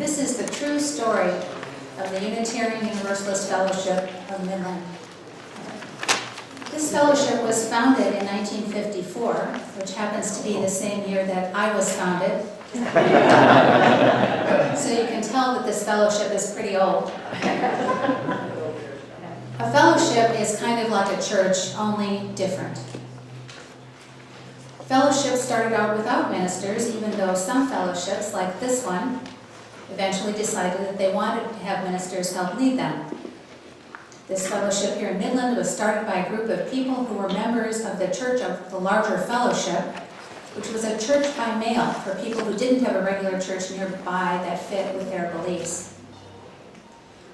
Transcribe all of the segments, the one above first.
This is the true story of the Unitarian Universalist Fellowship of Midland. This fellowship was founded in 1954, which happens to be the same year that I was founded. So you can tell that this fellowship is pretty old. A fellowship is kind of like a church, only different. Fellowships started out without ministers, even though some fellowships, like this one, eventually decided that they wanted to have ministers help lead them. This fellowship here in Midland was started by a group of people who were members of the church of the larger fellowship, which was a church by mail for people who didn't have a regular church nearby that fit with their beliefs.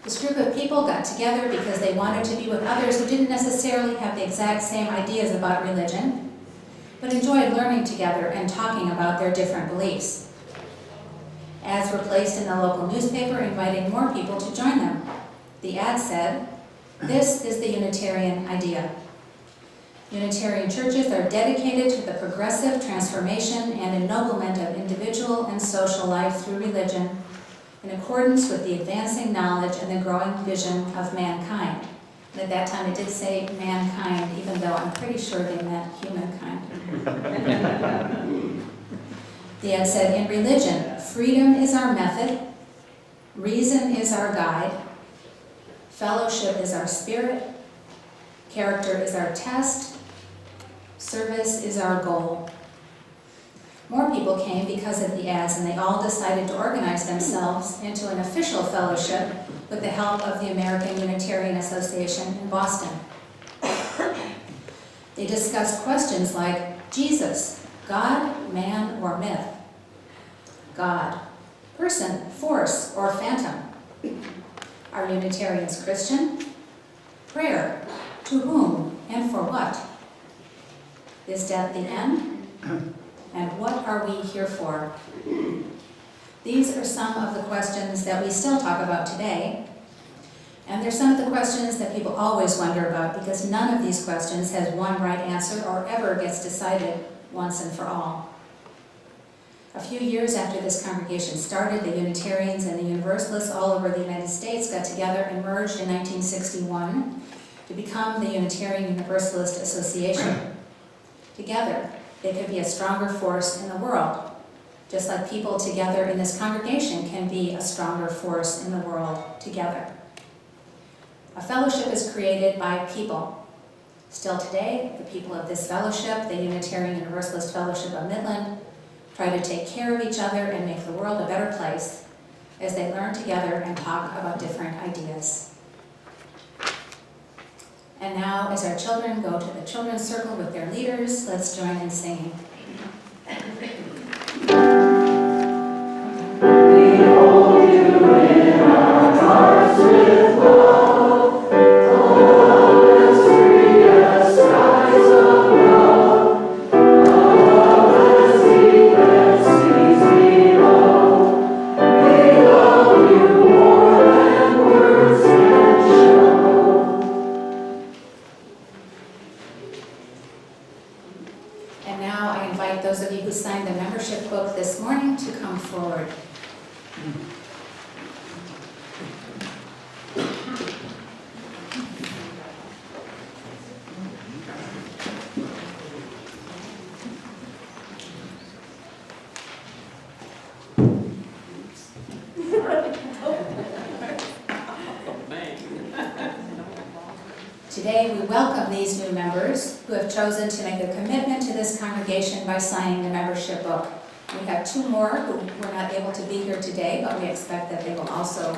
This group of people got together because they wanted to be with others who didn't necessarily have the exact same ideas about religion, but enjoyed learning together and talking about their different beliefs. Ads were placed in the local newspaper inviting more people to join them. The ad said, "This is the Unitarian idea. Unitarian churches are dedicated to the progressive transformation and ennoblement of individual and social life through religion in accordance with the advancing knowledge and the growing vision of mankind." And at that time it did say mankind, even though I'm pretty sure they meant humankind. The ad said, "In religion, freedom is our method, reason is our guide, fellowship is our spirit, character is our test, service is our goal." More people came because of the ads, and they all decided to organize themselves into an official fellowship with the help of the American Unitarian Association in Boston. They discussed questions like Jesus, God, man, or myth? God, person, force, or phantom? Are Unitarians Christian? Prayer, to whom and for what? Is death the end? And what are we here for? These are some of the questions that we still talk about today. And they're some of the questions that people always wonder about, because none of these questions has one right answer or ever gets decided once and for all. A few years after this congregation started, the Unitarians and the Universalists all over the United States got together and merged in 1961 to become the Unitarian Universalist Association. Together, they could be a stronger force in the world, just like people together in this congregation can be a stronger force in the world together. A fellowship is created by people. Still today, the people of this fellowship, the Unitarian Universalist Fellowship of Midland, try to take care of each other and make the world a better place as they learn together and talk about different ideas. And now, as our children go to the children's circle with their leaders, let's join in singing. Behold you in our hearts with love, oh, as free as skies above, love as deep as seas below. We love you more than words can show. And now I invite those of you who signed the membership book this morning to come forward. Today we welcome these new members who have chosen to make a commitment to this congregation by signing the membership book. We have two more who were not able to be here today, but we expect that they will also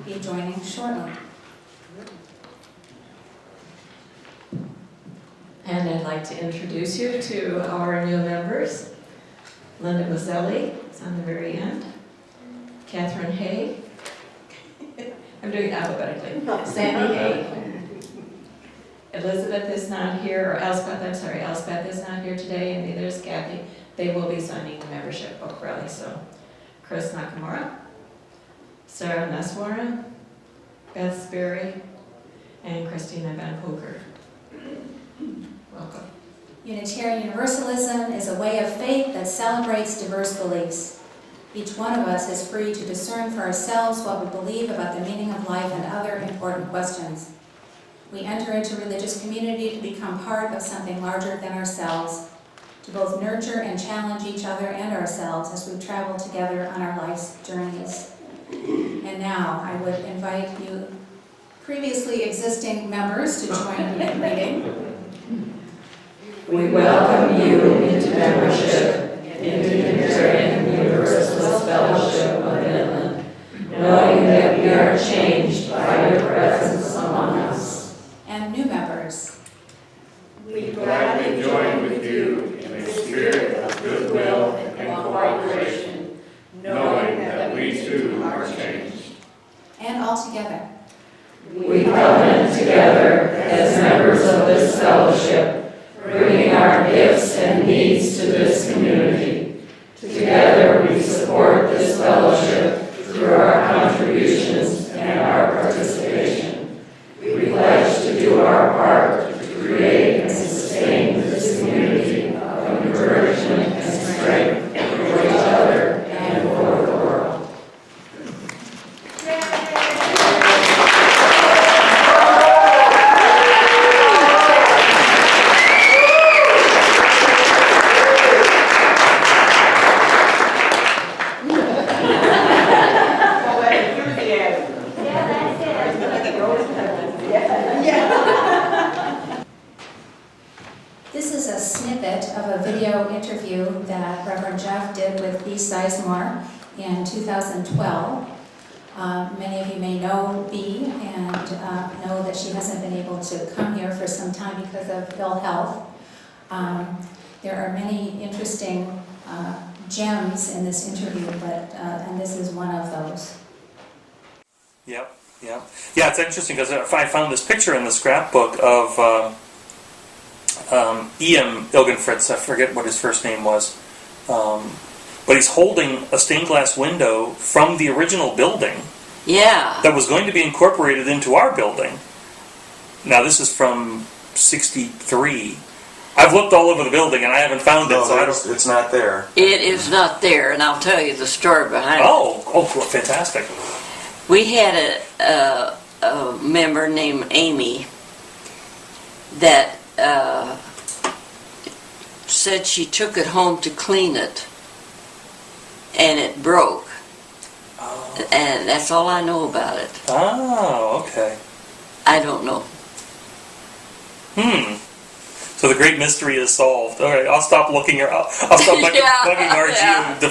be joining shortly. And I'd like to introduce you to our new members. Linda Mazzelli is on the very end. Catherine Hay. I'm doing it alphabetically. Sandy Hay. Elizabeth is not here, or Elspeth is not here today, and neither is Kathy. They will be signing the membership book rally, so Chris Nakamura, Sarah Neswaran, Beth Sperry, and Christina Van Poker. Welcome. Unitarian Universalism is a way of faith that celebrates diverse beliefs. Each one of us is free to discern for ourselves what we believe about the meaning of life and other important questions. We enter into religious community to become part of something larger than ourselves, to both nurture and challenge each other and ourselves as we travel together on our life's journeys. And now I would invite you previously existing members to join me in reading. We welcome you into membership in the Unitarian Universalist Fellowship of Midland, knowing that we are changed by your presence among us. And new members. We gladly join with you in a spirit of goodwill and cooperation, knowing that we too are changed. And all together. We covenant together as members of this fellowship, bringing our gifts and needs to this community. Together we support this fellowship through our contributions and our participation. We pledge to do our part to create and sustain this community of encouragement and strength for each other and for the world. This is a snippet of a video interview that Reverend Jeff did with B. Sizemore in 2012. Many of you may know B and know that she hasn't been able to come here for some time because of ill health. There are many interesting gems in this interview, and this is one of those. Yep. Yeah, it's interesting because I found this picture in the scrapbook of E.M. Ilgenfritz. I forget what his first name was. But he's holding a stained glass window from the original building. Yeah. That was going to be incorporated into our building. Now, this is from '63. I've looked all over the building and I haven't found it, so I don't... It's not there. It is not there, and I'll tell you the story behind it. Oh, cool, fantastic. We had a member named Amy that said she took it home to clean it, and it broke. Oh. And that's all I know about it. Oh, okay. I don't know. So the great mystery is solved. All right, I'll stop looking. I'll stop bugging RG Yeah. to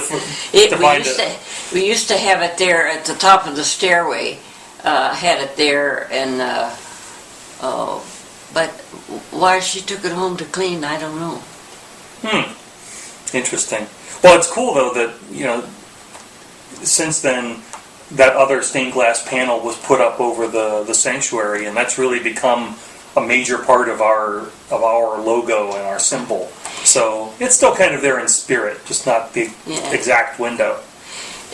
find it. We used to have it there at the top of the stairway. Had it there, and but why she took it home to clean, I don't know. Interesting. Well, it's cool though that since then that other stained glass panel was put up over the sanctuary, and that's really become a major part of our logo and our symbol. So it's still kind of there in spirit, just not the exact window.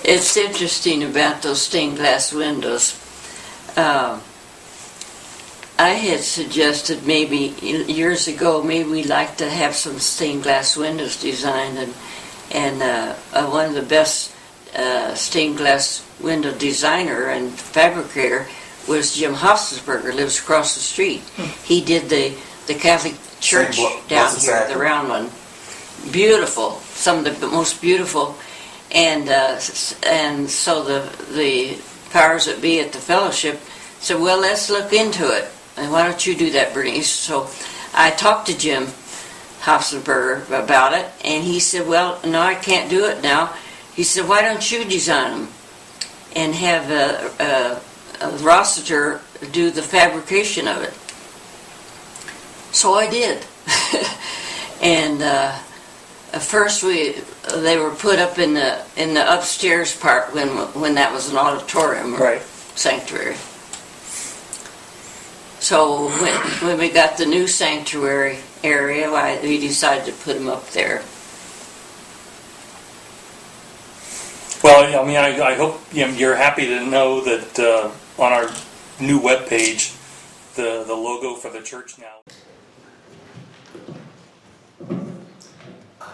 It's interesting about those stained glass windows. I had suggested maybe years ago, maybe we'd like to have some stained glass windows designed, and one of the best stained glass window designer and fabricator was Jim Hofsberger, lives across the street. He did the Catholic Church down here, the round one. Beautiful, some of the most beautiful, and so the powers that be at the fellowship said, well, let's look into it. And why don't you do that, Bernice? So I talked to Jim Hofsberger about it, and he said, well, no, I can't do it now. He said, why don't you design them and have a Rossiter do the fabrication of it? So I did. And first they were put up in the upstairs part when that was an auditorium or sanctuary. So when we got the new sanctuary area, we decided to put them up there. Well, I mean, I hope you're happy to know that on our new webpage, the logo for the church now.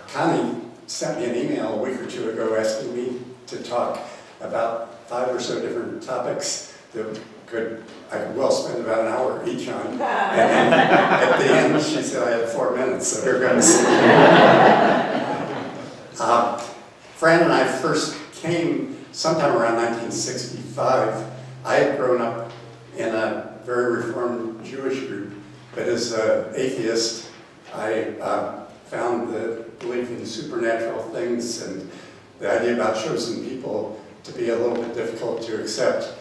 Connie sent me an email a week or two ago asking me to talk about 5 or so different topics that I could well spend about an hour each on. And then at the end, she said I had 4 minutes, so here goes. Fran and I first came sometime around 1965. I had grown up in a very Reformed Jewish group, but as an atheist, I found the belief in supernatural things and the idea about chosen people to be a little bit difficult to accept.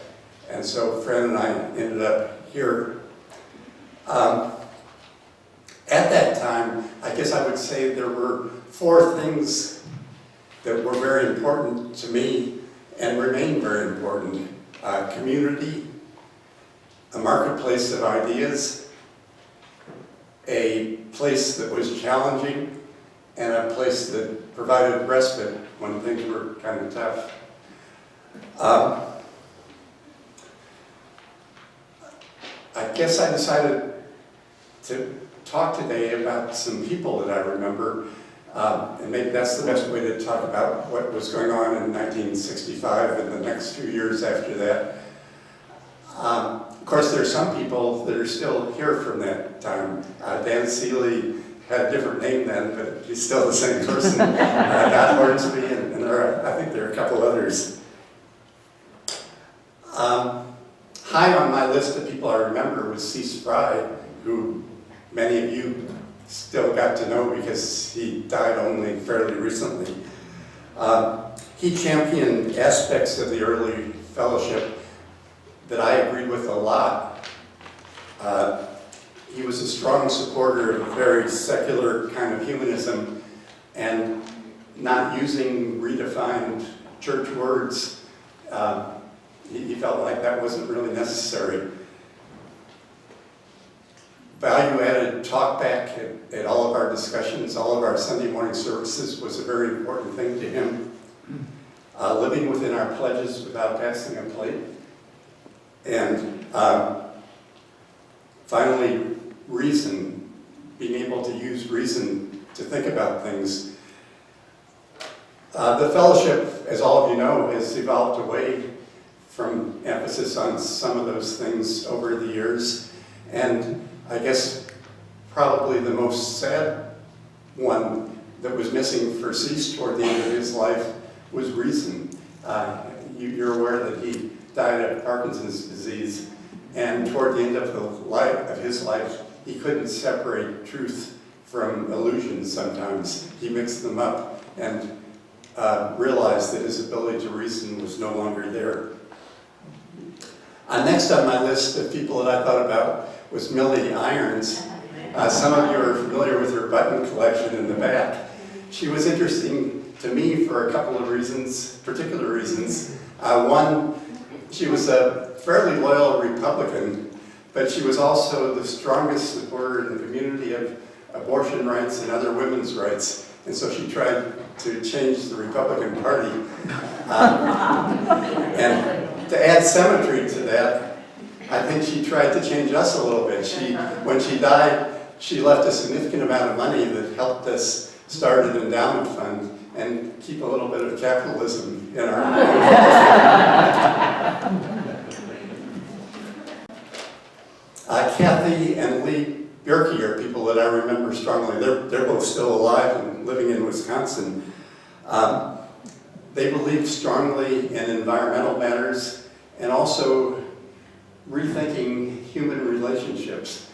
And so Fran and I ended up here. At that time, I guess I would say there were 4 things that were very important to me and remain very important. Community, a marketplace of ideas, a place that was challenging, and a place that provided respite when things were kind of tough. I guess I decided to talk today about some people that I remember, and maybe that's the best way to talk about what was going on in 1965 and the next few years after that. Of course, there are some people that are still here from that time. Dan Seeley had a different name then, but he's still the same person. Dot Hornsby, and I think there are a couple others. High on my list of people I remember was C. Spry, who many of you still got to know because he died only fairly recently. He championed aspects of the early fellowship that I agreed with a lot. He was a strong supporter of a very secular kind of humanism and not using redefined church words. He felt like that wasn't really necessary. Value-added talkback at all of our discussions, all of our Sunday morning services was a very important thing to him. Living within our pledges without passing a plate. And finally, reason, being able to use reason to think about things. The fellowship, as all of you know, has evolved away from emphasis on some of those things over the years. And I guess probably the most sad one that was missing for Cease toward the end of his life was reason. You're aware that he died of Parkinson's disease, and toward the end of his life, he couldn't separate truth from illusions sometimes. He mixed them up and realized that his ability to reason was no longer there. Next on my list of people that I thought about was Millie Irons. Some of you are familiar with her button collection in the back. She was interesting to me for a couple of reasons, particular reasons. One, she was a fairly loyal Republican, but she was also the strongest supporter in the community of abortion rights and other women's rights. And so she tried to change the Republican Party. And to add symmetry to that, I think she tried to change us a little bit. When she died, she left a significant amount of money that helped us start an endowment fund and keep a little bit of capitalism in our Kathy and Lee Bjerke are people that I remember strongly. They're both still alive and living in Wisconsin. They believed strongly in environmental matters and also rethinking human relationships.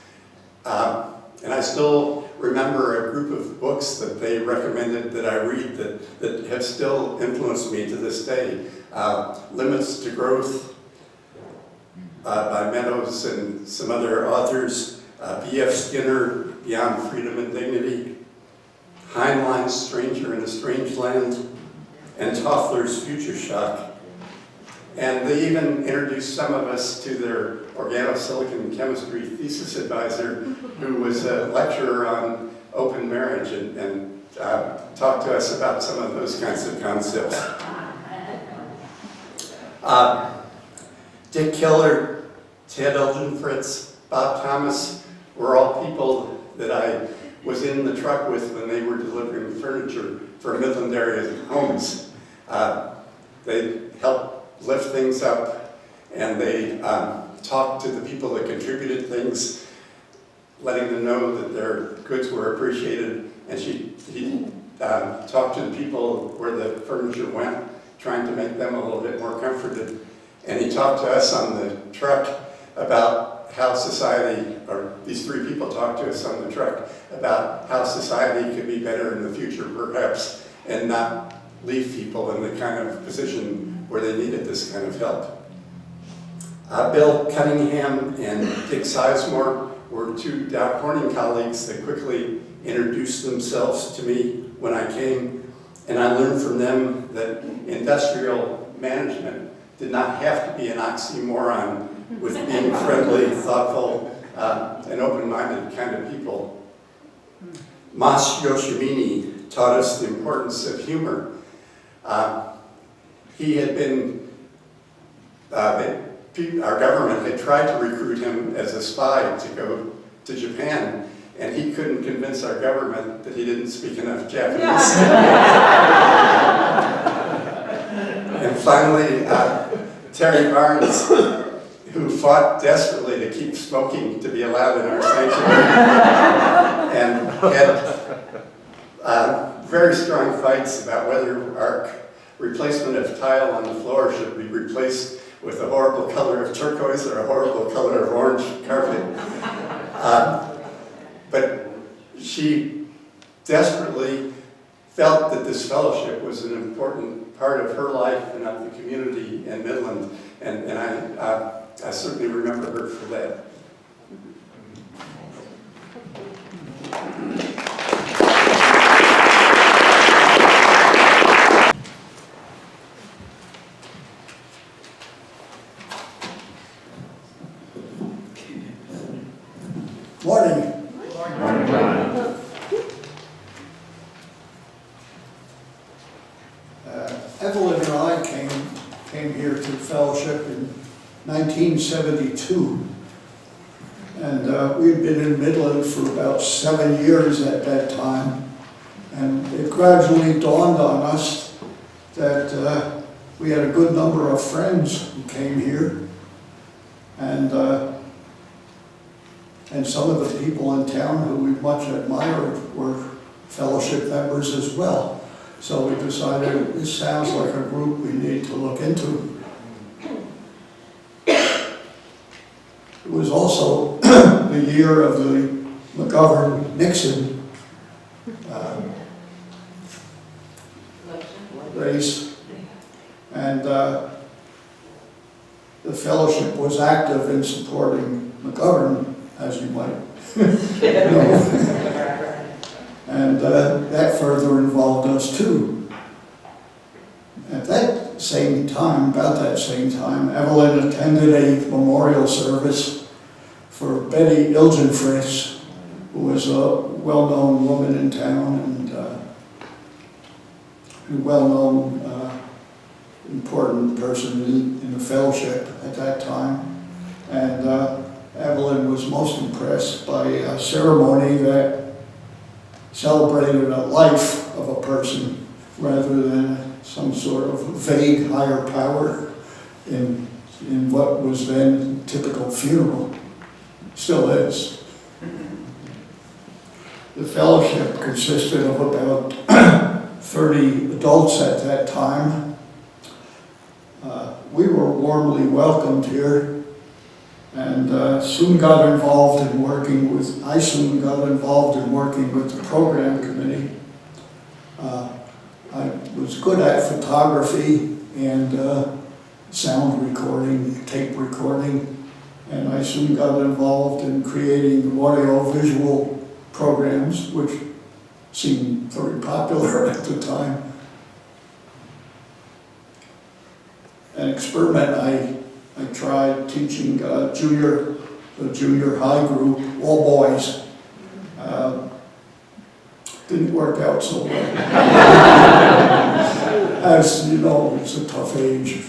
And I still remember a group of books that they recommended that I read that have still influenced me to this day. Limits to Growth by Meadows and some other authors. B.F. Skinner, Beyond Freedom and Dignity. Heinlein's Stranger in a Strange Land, and Toffler's Future Shock. And they even introduced some of us to their organosilicon chemistry thesis advisor, who was a lecturer on open marriage and talked to us about some of those kinds of concepts. Dick Killer, Ted Elginfritz, Bob Thomas were all people that I was in the truck with when they were delivering furniture for Midland area homes. They help lift things up, and they talk to the people that contributed things, letting them know that their goods were appreciated. And he talked to the people where the furniture went, trying to make them a little bit more comforted. And he talked to us on the truck about how society, or these three people talked to us on the truck about how society could be better in the future, perhaps, and not leave people in the kind of position where they needed this kind of help. Bill Cunningham and Dick Sizemore were two Dow Corning colleagues that quickly introduced themselves to me when I came, and I learned from them that industrial management did not have to be an oxymoron with being friendly, thoughtful, and open-minded kind of people. Mas Yoshimini taught us the importance of humor. He had been, our government had tried to recruit him as a spy to go to Japan, and he couldn't convince our government that he didn't speak enough Japanese. And finally, Terry Barnes, who fought desperately to keep smoking to be allowed in our sanctuary, and had very strong fights about whether our replacement of tile on the floor should be replaced with a horrible color of turquoise or a horrible color of orange carpet. But she desperately felt that this fellowship was an important part of her life and of the community in Midland, and I certainly remember her for that. Morning. Evelyn and I came here to fellowship in 1972, and we had been in Midland for about 7 years at that time, and it gradually dawned on us that we had a good number of friends who came here, and some of the people in town who we much admired were fellowship members as well. So we decided this sounds like a group we need to look into. It was also the year of the McGovern-Nixon race, and the fellowship was active in supporting McGovern, as you might know. And that further involved us too. At that same time, about that same time, Evelyn attended a memorial service for Betty Ilgenfritz, who was a well-known woman in town and a well-known important person in the fellowship at that time. And Evelyn was most impressed by a ceremony that celebrated a life of a person rather than some sort of vague higher power in what was then typical funeral. Still is. The fellowship consisted of about 30 adults at that time. We were warmly welcomed here, and I soon got involved in working with the program committee. I was good at photography and sound recording, tape recording, and I soon got involved in creating audio-visual programs, which seemed very popular at the time. An experiment I tried teaching the junior high group, all boys. Didn't work out so well. As you know, it's a tough age.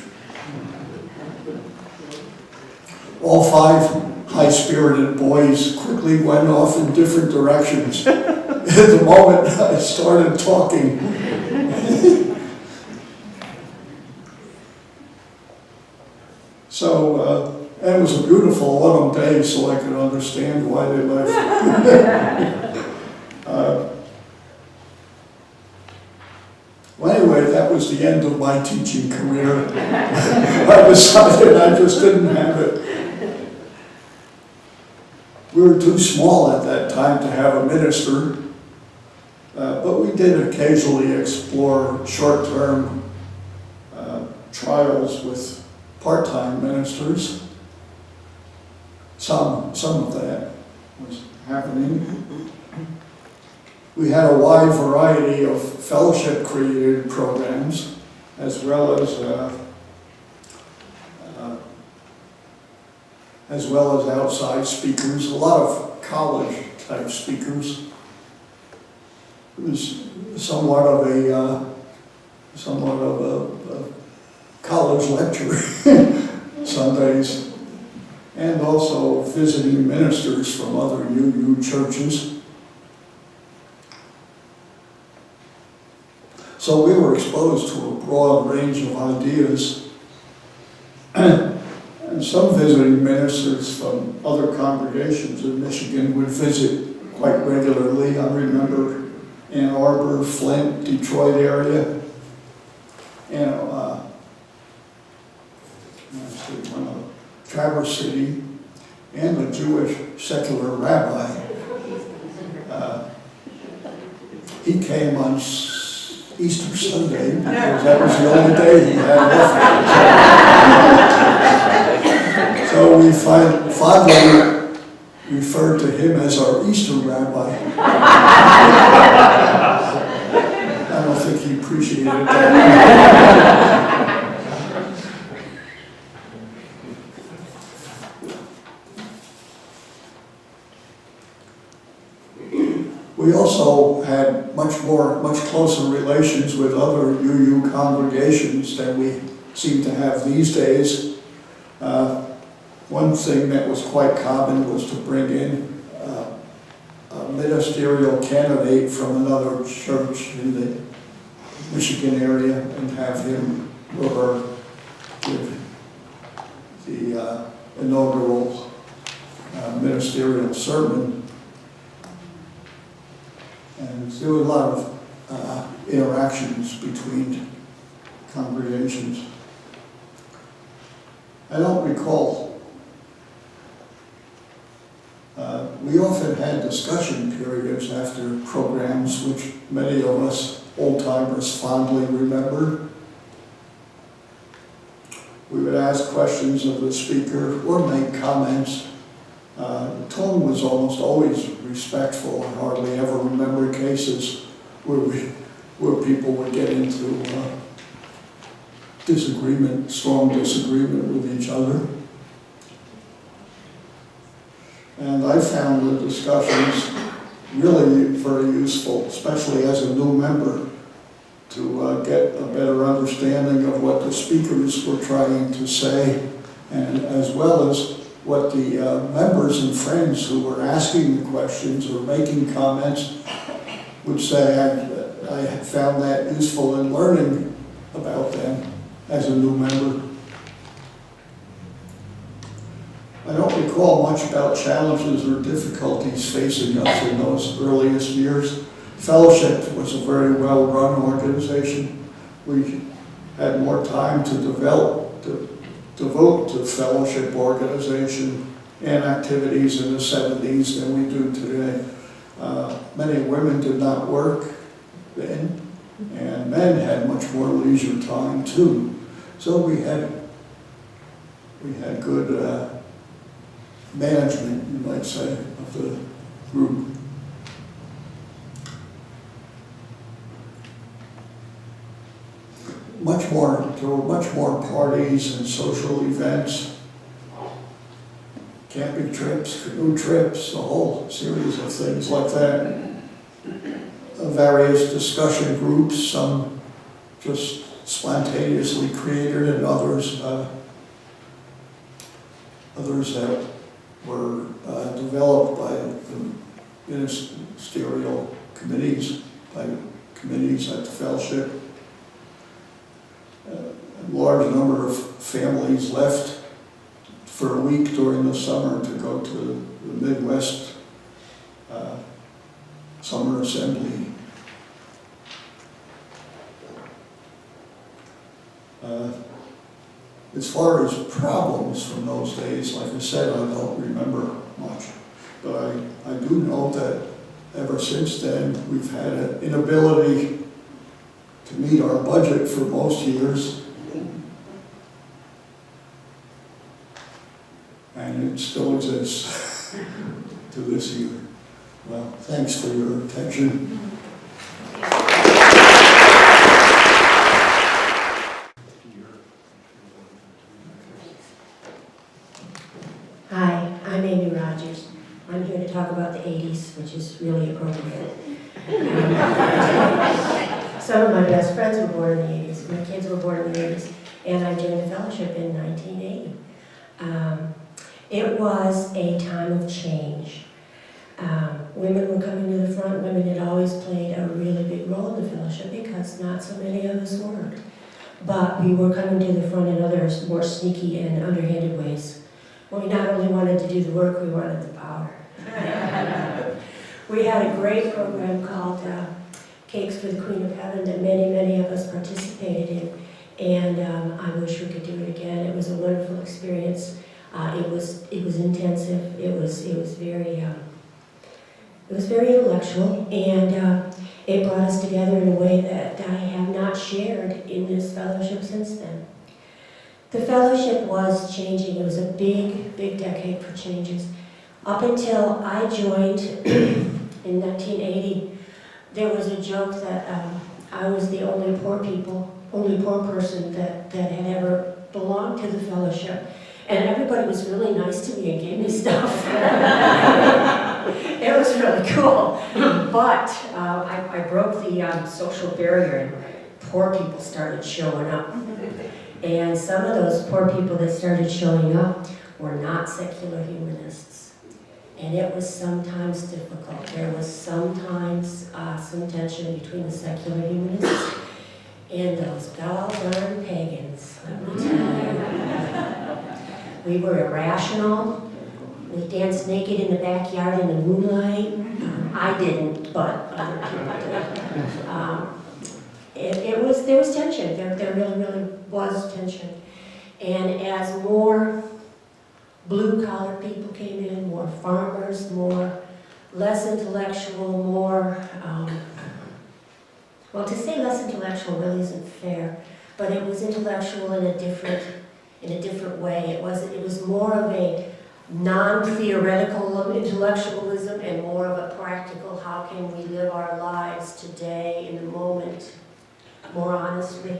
All 5 high-spirited boys quickly went off in different directions. At the moment I started talking, So, and it was a beautiful autumn day, so I could understand why they left. Well, anyway, that was the end of my teaching career. I decided I just didn't have it. We were too small at that time to have a minister, but we did occasionally explore short-term trials with part-time ministers. Some of that was happening. We had a wide variety of fellowship-created programs, as well as outside speakers, a lot of college-type speakers. It was somewhat of a college lecture Sundays, and also visiting ministers from other UU churches. So we were exposed to a broad range of ideas. And some visiting ministers from other congregations in Michigan would visit quite regularly. I remember Ann Arbor, Flint, Detroit area, and Traverse City, and a Jewish secular rabbi. He came on Easter Sunday because that was the only day he had left. So we fondly referred to him as our Easter rabbi. I don't think he appreciated that. We also had much closer relations with other UU congregations than we seem to have these days. One thing that was quite common was to bring in a ministerial candidate from another church in the Michigan area and have him or her give the inaugural ministerial sermon. And there were a lot of interactions between congregations. I don't recall. We often had discussion periods after programs, which many of us old-timers fondly remember. We would ask questions of the speaker or make comments. The tone was almost always respectful. I hardly ever remember cases where people would get into strong disagreement with each other. And I found the discussions really very useful, especially as a new member, to get a better understanding of what the speakers were trying to say, and as well as what the members and friends who were asking the questions or making comments would say. I had found that useful in learning about them as a new member. I don't recall much about challenges or difficulties facing us in those earliest years. Fellowship was a very well-run organization. We had more time to devote to fellowship organization and activities in the 70s than we do today. Many women did not work then, and men had much more leisure time too. So we had good management, you might say, of the group. There were much more parties and social events, camping trips, canoe trips, a whole series of things like that. Various discussion groups, some just spontaneously created, and others that were developed by the ministerial committees, by committees at the fellowship. A large number of families left for a week during the summer to go to the Midwest Summer Assembly. As far as problems from those days, like I said, I don't remember much. But I do know that ever since then, we've had an inability to meet our budget for most years. And it still exists to this year. Well, thanks for your attention. Hi, I'm Amy Rogers. I'm here to talk about the 80s, which is really appropriate. Some of my best friends were born in the 80s. My kids were born in the 80s. And I joined the fellowship in 1980. It was a time of change. Women were coming to the front. Women had always played a really big role in the fellowship because not so many of us worked. But we were coming to the front in other more sneaky and underhanded ways. We not only wanted to do the work, we wanted the power. We had a great program called Cakes for the Queen of Heaven that many of us participated in. And I wish we could do it again. It was a wonderful experience. It was intensive. It was very intellectual, and it brought us together in a way that I have not shared in this fellowship since then. The fellowship was changing. It was a big decade for changes. Up until I joined in 1980, there was a joke that I was the only poor person that had ever belonged to the fellowship. And everybody was really nice to me and gave me stuff. It was really cool. But I broke the social barrier and poor people started showing up. And some of those poor people that started showing up were not secular humanists. And it was sometimes difficult. There was sometimes some tension between the secular humanists and those doggone pagans, let me tell you. We were irrational. We danced naked in the backyard in the moonlight. I didn't, but other people did. There was tension. There really was tension. And as more blue-collar people came in, more farmers, less intellectual, well, to say less intellectual really isn't fair, but it was intellectual in a different way. It was more of a non-theoretical intellectualism and more of a practical, how can we live our lives today in the moment more honestly.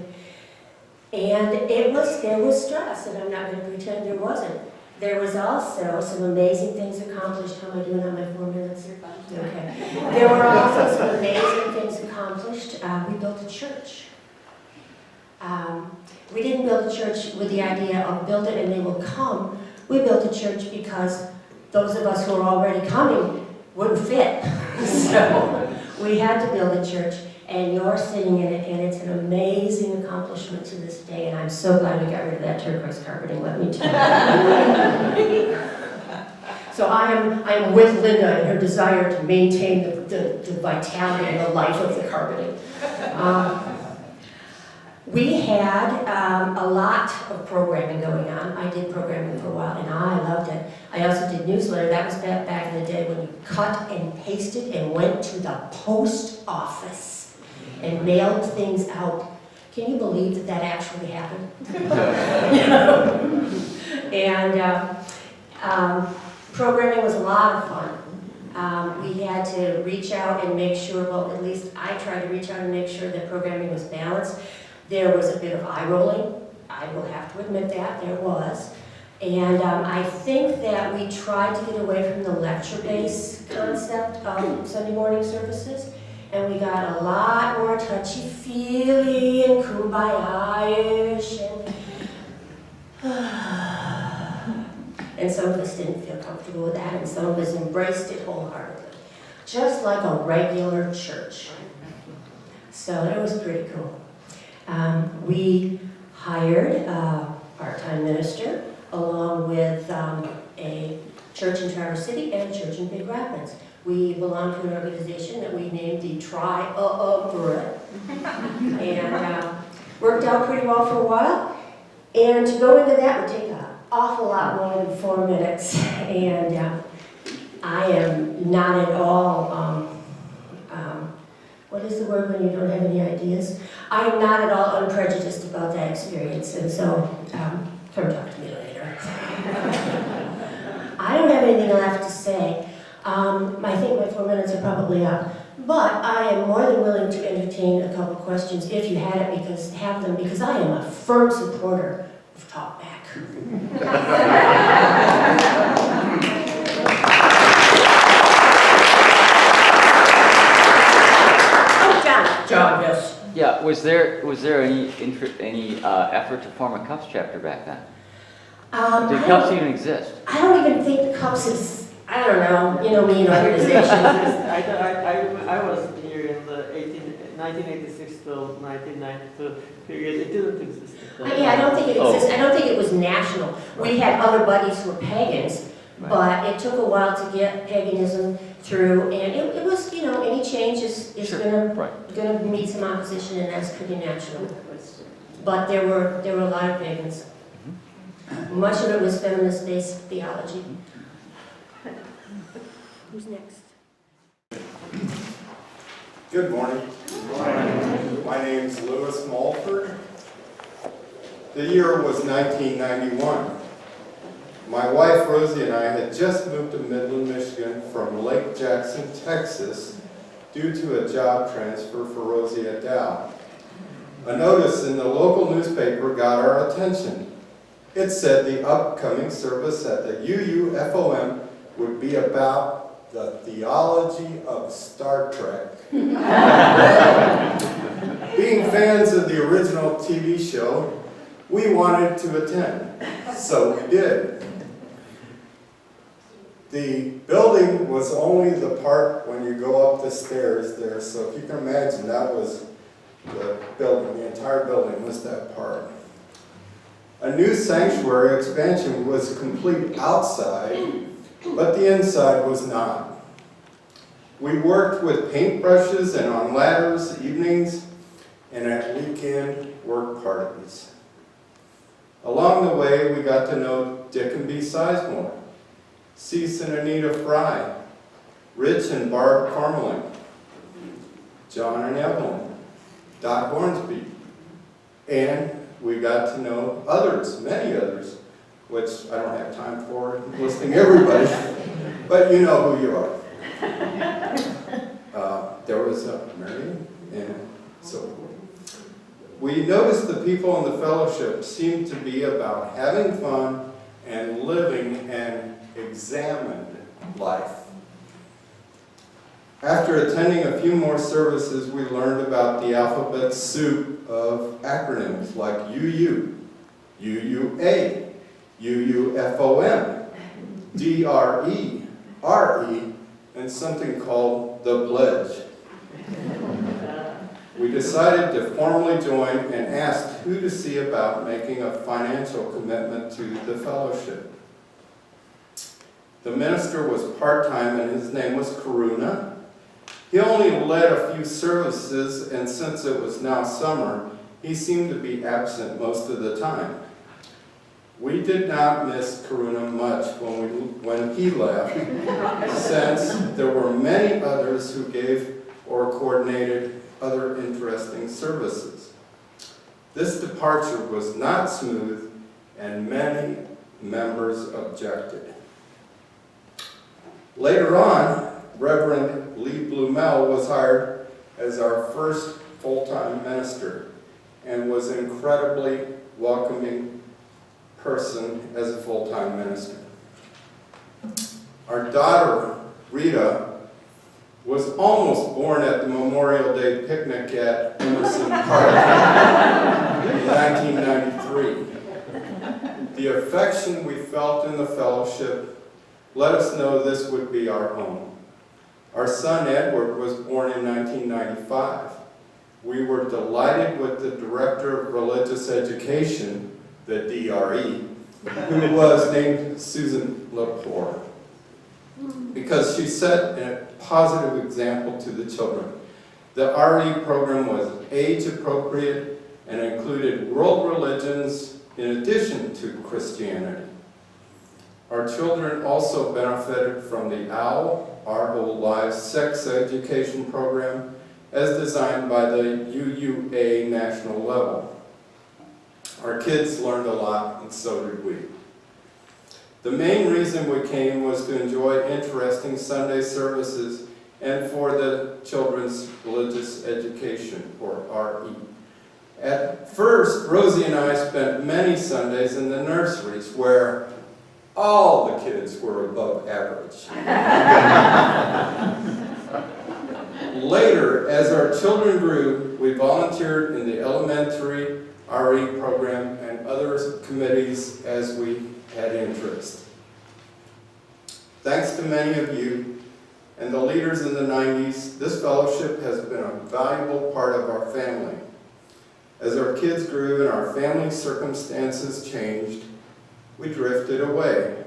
And there was stress, and I'm not going to pretend there wasn't. There was also some amazing things accomplished. How am I doing on my 4 minutes? Okay. There were also some amazing things accomplished. We built a church. We didn't build a church with the idea of build it and they will come. We built a church because those of us who were already coming wouldn't fit. So we had to build a church, and you're sitting in it, and it's an amazing accomplishment to this day, and I'm so glad we got rid of that turquoise carpeting, let me tell you. So I am with Linda in her desire to maintain the vitality and the life of the carpeting. We had a lot of programming going on. I did programming for a while, and I loved it. I also did newsletter. That was back in the day when you cut and pasted and went to the post office and mailed things out. Can you believe that actually happened? And programming was a lot of fun. We had to reach out and make sure, well, at least I tried to reach out and make sure that programming was balanced. There was a bit of eye rolling. I will have to admit that, there was. And I think that we tried to get away from the lecture-based concept of Sunday morning services, and we got a lot more touchy-feely and kumbaya-ish, and some of us didn't feel comfortable with that, and some of us embraced it wholeheartedly, just like a regular church. So it was pretty cool. We hired a part-time minister, along with a church in Traverse City and a church in Big Rapids. We belong to an organization that we named the Triumvirate, and worked out pretty well for a while. And to go into that would take an awful lot more than 4 minutes, and I am not at all, what is the word when you don't have any ideas? I am not at all unprejudiced about that experience, and so come talk to me later. I don't have anything left to say. I think my 4 minutes are probably up, but I am more than willing to entertain a couple questions if you have them, because I am a firm supporter of talk back. John, yes. Yeah, was there any effort to form a CUPS chapter back then? Did CUPS even exist? I don't even think the CUPS is, I don't know, you know me and organizations. I was here in the 1986 till 1992 period. It didn't exist. Yeah, I don't think it exists. I don't think it was national. We had other buddies who were pagans, but it took a while to get paganism through, and it was, you know, any change is gonna meet some opposition, and that's pretty natural. But there were a lot of pagans. Much of it was feminist-based theology. Who's next? Good morning. My name's Louis Mulford. The year was 1991. My wife Rosie and I had just moved to Midland, Michigan from Lake Jackson, Texas, due to a job transfer for Rosie at Dow. A notice in the local newspaper got our attention. It said the upcoming service at the UUFOM would be about the theology of Star Trek. Being fans of the original TV show, we wanted to attend, so we did. The building was only the part when you go up the stairs there, so if you can imagine, that was the building, the entire building was that part. A new sanctuary expansion was complete outside, but the inside was not. We worked with paintbrushes and on ladders evenings and at weekend work parties. Along the way, we got to know Dick and B. Sizemore, Cease and Anita Fry, Rich and Barb Carmeling, John and Evelyn, Dot Hornsby, and we got to know others, many others, which I don't have time for listing everybody, but you know who you are. There was Marion and so forth. We noticed the people in the fellowship seemed to be about having fun and living an examined life. After attending a few more services, we learned about the alphabet soup of acronyms like UU, UUA, UUFOM, DRE, RE, and something called the Pledge. We decided to formally join and asked who to see about making a financial commitment to the fellowship. The minister was part-time and his name was Karuna. He only led a few services, and since it was now summer, he seemed to be absent most of the time. We did not miss Karuna much when he left, since there were many others who gave or coordinated other interesting services. This departure was not smooth, and many members objected. Later on, Reverend Lee Blumel was hired as our first full-time minister and was an incredibly welcoming person as a full-time minister. Our daughter, Rita, was almost born at the Memorial Day picnic at Emerson Park in 1993. The affection we felt in the fellowship let us know this would be our home. Our son Edward was born in 1995. We were delighted with the Director of Religious Education, the DRE, who was named Susan Lepore, because she set a positive example to the children. The RE program was age appropriate and included world religions in addition to Christianity. Our children also benefited from the OWL, Our Whole Lives Sex Education Program, as designed by the UUA national level. Our kids learned a lot, and so did we. The main reason we came was to enjoy interesting Sunday services and for the children's religious education, or RE. At first, Rosie and I spent many Sundays in the nurseries where all the kids were above average. Later, as our children grew, we volunteered in the elementary RE program and other committees as we had interest. Thanks to many of you and the leaders in the 90s, this fellowship has been a valuable part of our family. As our kids grew and our family circumstances changed, we drifted away.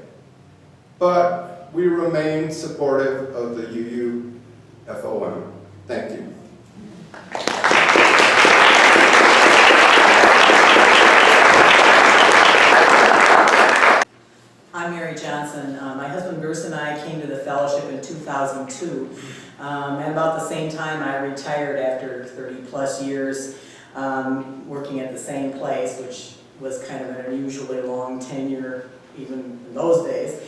But we remain supportive of the UUFOM. Thank you. I'm Mary Johnson. My husband Bruce and I came to the fellowship in 2002. At about the same time, I retired after 30 plus years working at the same place, which was kind of an unusually long tenure even in those days.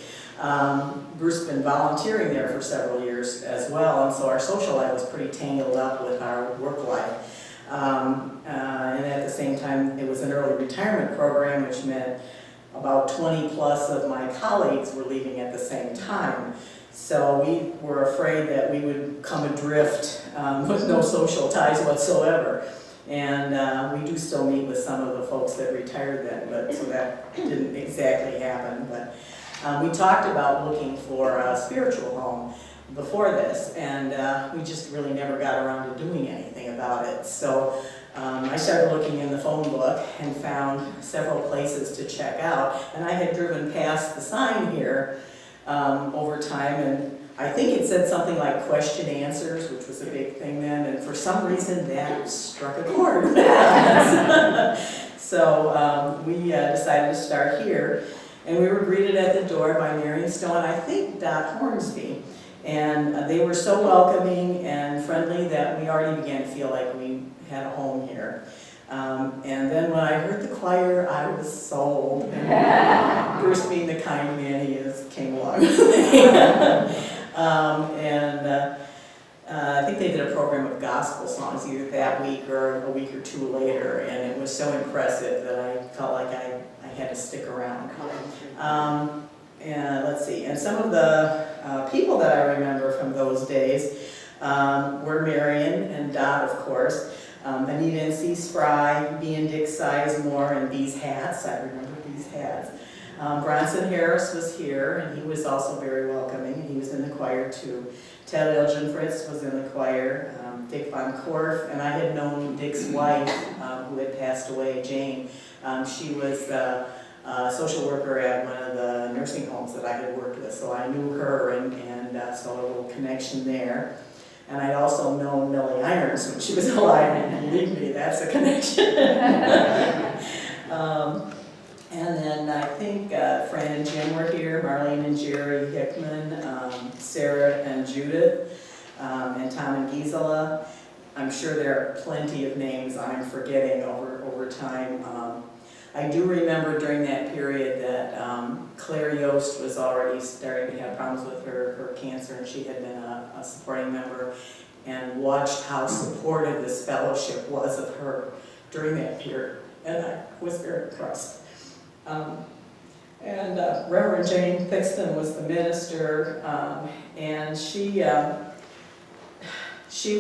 Bruce had been volunteering there for several years as well, and so our social life was pretty tangled up with our work life. And at the same time, it was an early retirement program, which meant about 20 plus of my colleagues were leaving at the same time. So we were afraid that we would come adrift with no social ties whatsoever. And we do still meet with some of the folks that retired then, but so that didn't exactly happen. But we talked about looking for a spiritual home before this, and we just really never got around to doing anything about it. So I started looking in the phone book and found several places to check out, and I had driven past the sign here over time, and I think it said something like question answers, which was a big thing then, and for some reason that struck a chord. So we decided to start here, and we were greeted at the door by Marion Stowe and I think Dot Hornsby. And they were so welcoming and friendly that we already began to feel like we had a home here. And then when I heard the choir, I was sold. And Bruce, being the kind man he is, came along with me. I think they did a program of gospel songs either that week or a week or two later, and it was so impressive that I felt like I had to stick around. And let's see, and some of the people that I remember from those days were Marion and Dot, of course, Anita and C. Spry, B. and Dick Sizemore, and B's hats. I remember B's hats. Bronson Harris was here, and he was also very welcoming. He was in the choir too. Ted Elgin Fritz was in the choir. Dick Von Korff, and I had known Dick's wife, who had passed away, Jane. She was the social worker at one of the nursing homes that I had worked with, so I knew her, and so a little connection there. And I'd also known Millie Irons when she was alive, and believe me, that's a connection. And then I think Fran and Jim were here, Marlene and Jerry Hickman, Sarah and Judith, and Tom and Gisela. I'm sure there are plenty of names I'm forgetting over time. I do remember during that period that Claire Yost was already starting to have problems with her cancer, and she had been a supporting member, and watched how supportive this fellowship was of her during that period, and I was very impressed. Reverend Jane Thixton was the minister, and she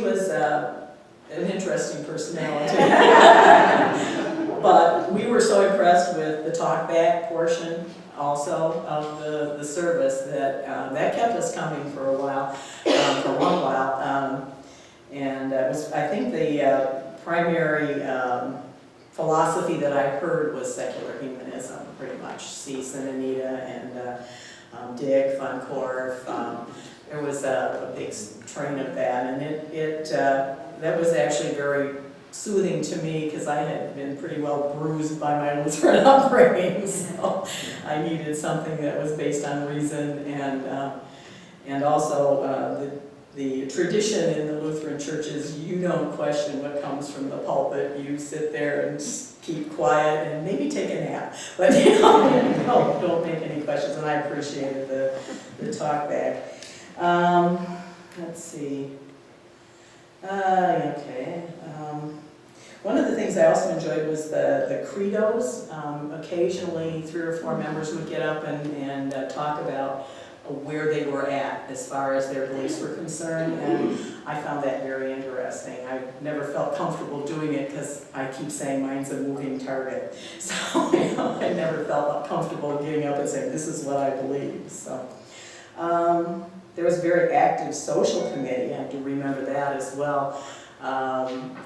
was an interesting personality. But we were so impressed with the talk back portion also of the service that that kept us coming for a while, for a long while. And it was, I think, the primary philosophy that I heard was secular humanism, pretty much. Cease and Anita and Dick, Von Korf. There was a big train of that, and that was actually very soothing to me because I had been pretty well bruised by my Lutheran upbringing, so I needed something that was based on reason and also the tradition in the Lutheran churches, you don't question what comes from the pulpit. You sit there and keep quiet and maybe take a nap, but don't make any questions, and I appreciated the talk back. Let's see. Okay. One of the things I also enjoyed was the credos. Occasionally, 3 or 4 members would get up and talk about where they were at as far as their beliefs were concerned, and I found that very interesting. I never felt comfortable doing it because I keep saying mine's a moving target. So I never felt comfortable getting up and saying, this is what I believe. So there was a very active social committee, I do remember that as well.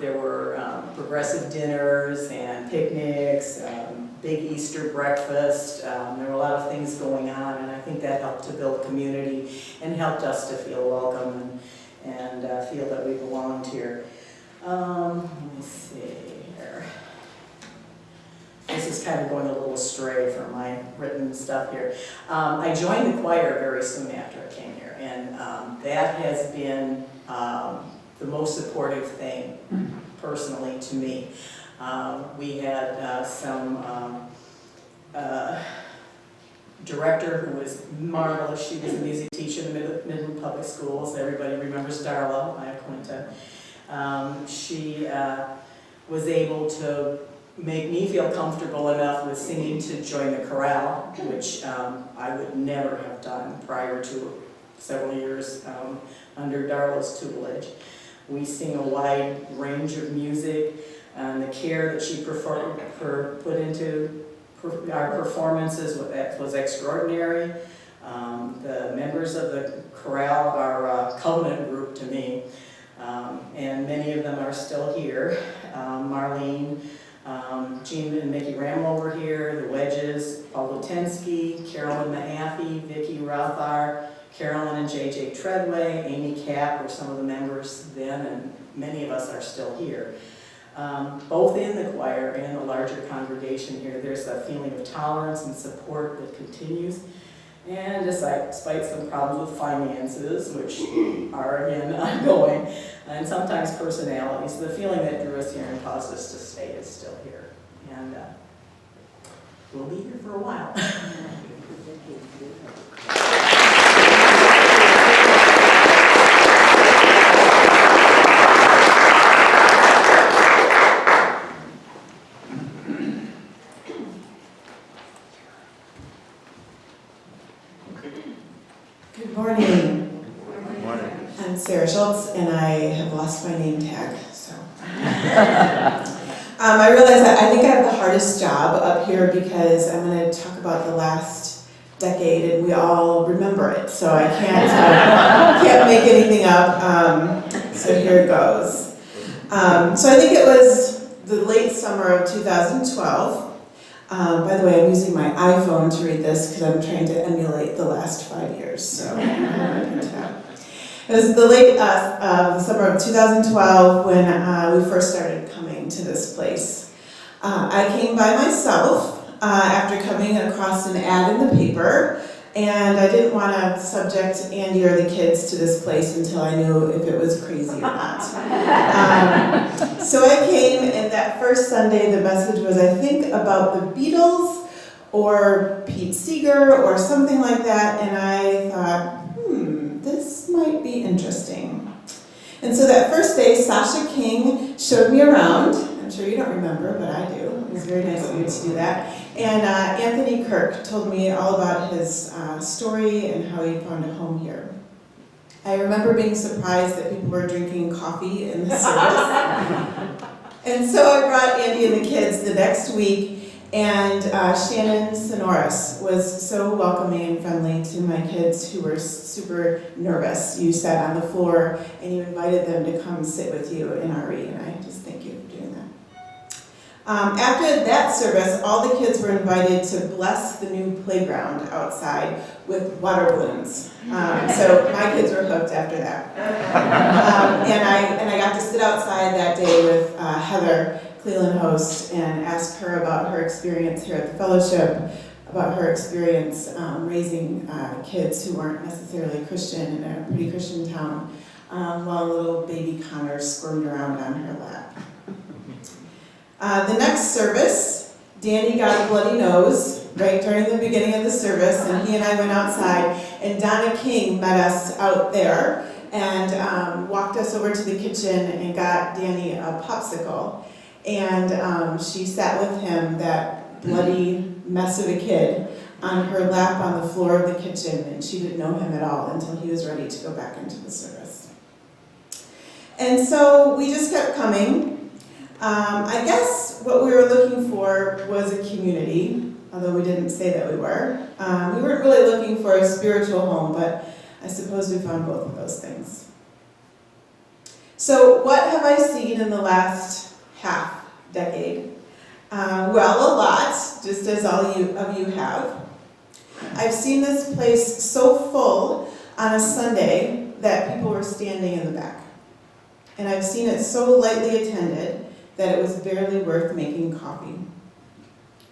There were progressive dinners and picnics, big Easter breakfast. There were a lot of things going on, and I think that helped to build community and helped us to feel welcome and feel that we belonged here. Let me see here. This is kind of going a little astray from my written stuff here. I joined the choir very soon after I came here, and that has been the most supportive thing, personally, to me. We had some director who was marvelous. She was a music teacher in the Midland Public Schools. Everybody remembers Darla, my acquaintance. She was able to make me feel comfortable enough with singing to join the chorale, which I would never have done prior to several years under Darla's tutelage. We sing a wide range of music, and the care that she put into our performances was extraordinary. The members of the chorale are a covenant group to me, and many of them are still here. Marlene, Jean and Mickey Ramlow were here, the Wedges, Paul Lutensky, Carolyn Mahaffey, Vicki Rothar, Carolyn and J.J. Treadway, Amy Capp were some of the members then, and many of us are still here. Both in the choir and the larger congregation here, there's a feeling of tolerance and support that continues. And despite some problems with finances, which are again ongoing, and sometimes personalities, the feeling that drew us here and caused us to stay is still here. And we'll be here for a while. Good morning. Good morning. I'm Sarah Schultz, and I have lost my name tag, so. I realize that I think I have the hardest job up here because I'm going to talk about the last decade, and we all remember it, so I can't make anything up. So here it goes. So I think it was the late summer of 2012. By the way, I'm using my iPhone to read this because I'm trying to emulate the last 5 years. So it was the late summer of 2012 when we first started coming to this place. I came by myself after coming across an ad in the paper, and I didn't want to subject Andy or the kids to this place until I knew if it was crazy or not. So I came, and that first Sunday the message was, I think, about the Beatles or Pete Seeger or something like that, and I thought, this might be interesting. And so that first day, Sasha King showed me around. I'm sure you don't remember, but I do. It was very nice of you to do that. And Anthony Kirk told me all about his story and how he found a home here. I remember being surprised that people were drinking coffee in the service. And so I brought Andy and the kids the next week, and Shannon Sonoris was so welcoming and friendly to my kids who were super nervous. You sat on the floor and you invited them to come sit with you in RE, and I just thank you for doing After that service, all the kids were invited to bless the new playground outside with water balloons. So my kids were hooked after that. And I got to sit outside that day with Heather, Cleveland host, and ask her about her experience here at the fellowship, about her experience raising kids who weren't necessarily Christian in a pretty Christian town, while little baby Connor squirmed around on her lap. The next service, Danny got a bloody nose right during the beginning of the service, and he and I went outside, and Donna King met us out there and walked us over to the kitchen and got Danny a popsicle. And she sat with him, that bloody mess of a kid, on her lap on the floor of the kitchen, and she didn't know him at all until he was ready to go back into the service. And so we just kept coming. I guess what we were looking for was a community, although we didn't say that we were. We weren't really looking for a spiritual home, but I suppose we found both of those things. So what have I seen in the last half decade? Well, a lot, just as all of you have. I've seen this place so full on a Sunday that people were standing in the back. And I've seen it so lightly attended that it was barely worth making coffee.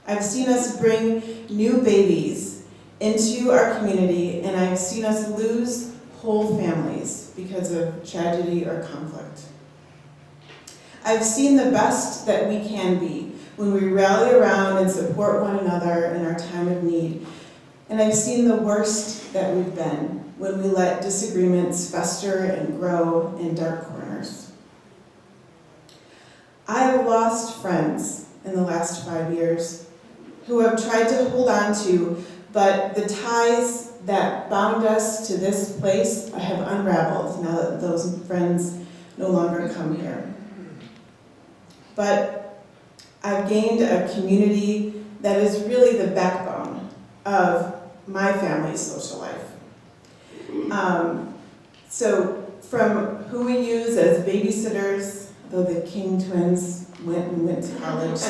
I've seen us bring new babies into our community, and I've seen us lose whole families because of tragedy or conflict. I've seen the best that we can be when we rally around and support one another in our time of need. And I've seen the worst that we've been when we let disagreements fester and grow in dark corners. I have lost friends in the last 5 years who have tried to hold on to, but the ties that bound us to this place have unraveled now that those friends no longer come here. But I've gained a community that is really the backbone of my family's social life. So from who we use as babysitters, though the King twins went to college,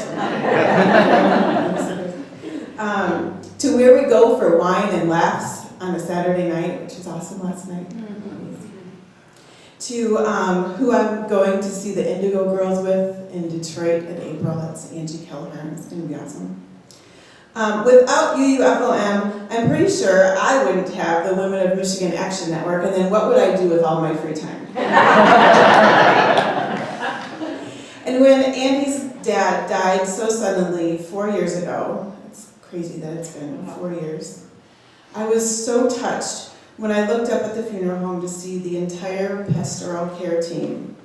to where we go for wine and laughs on a Saturday night, which was awesome last night. To who I'm going to see the Indigo Girls with in Detroit in April. That's Angie Kelleher. It's going to be awesome. Without UUFOM, I'm pretty sure I wouldn't have the Women of Michigan Action Network, and then what would I do with all my free time? And when Andy's dad died so suddenly 4 years ago, it's crazy that it's been 4 years, I was so touched when I looked up at the funeral home to see the entire pastoral care team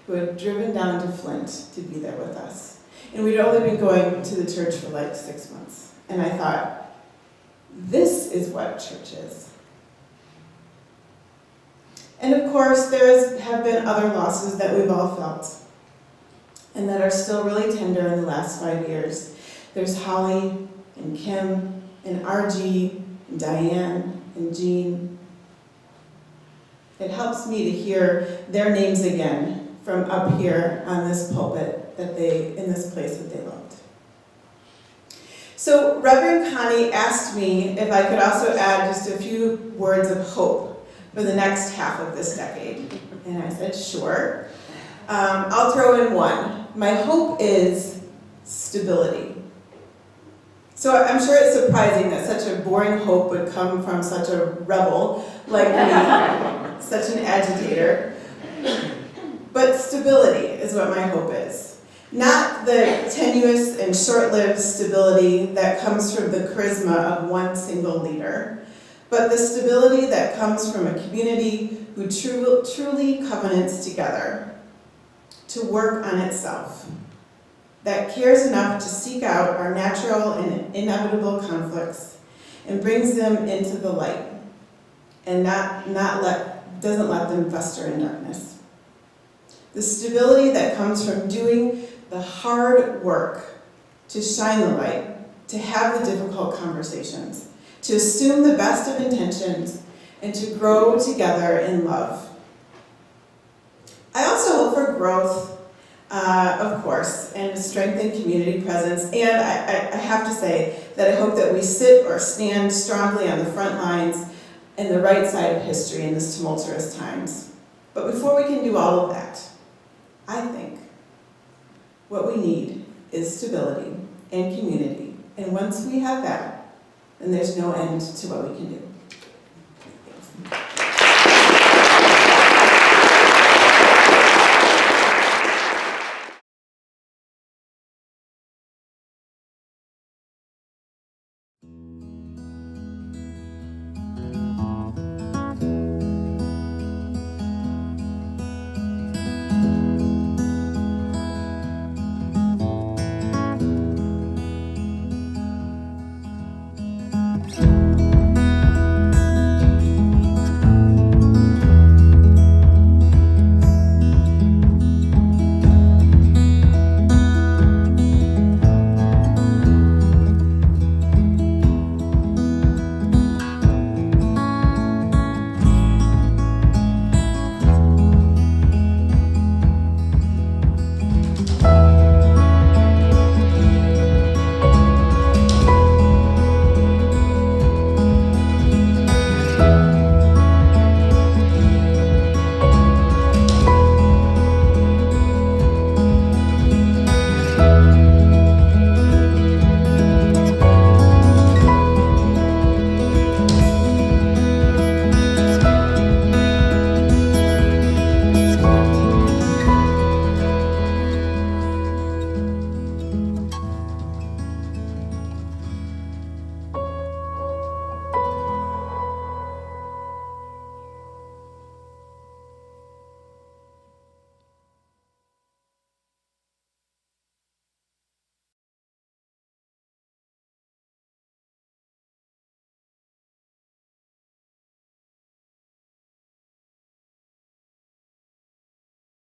who had driven down to Flint to be there with us. And we'd only been going to the church for like 6 months. And I thought, this is what church is. And of course, there have been other losses that we've all felt and that are still really tender in the last 5 years. There's Holly and Kim and RG and Diane and Jean. It helps me to hear their names again from up here on this pulpit in this place that they loved. So Reverend Connie asked me if I could also add just a few words of hope for the next half of this decade. And I said, sure. I'll throw in one. My hope is stability. So I'm sure it's surprising that such a boring hope would come from such a rebel like me, such an agitator. But stability is what my hope is. Not the tenuous and short-lived stability that comes from the charisma of one single leader, but the stability that comes from a community who truly covenants together to work on itself, that cares enough to seek out our natural and inevitable conflicts and brings them into the light and doesn't let them fester in darkness. The stability that comes from doing the hard work to shine the light, to have the difficult conversations, to assume the best of intentions, and to grow together in love. I also hope for growth, of course, and and strengthen community presence. And I have to say that I hope that we sit or stand strongly on the front lines and the right side of history in this tumultuous times. But before we can do all of that, I think what we need is stability and community. And once we have that, then there's no end to what we can do.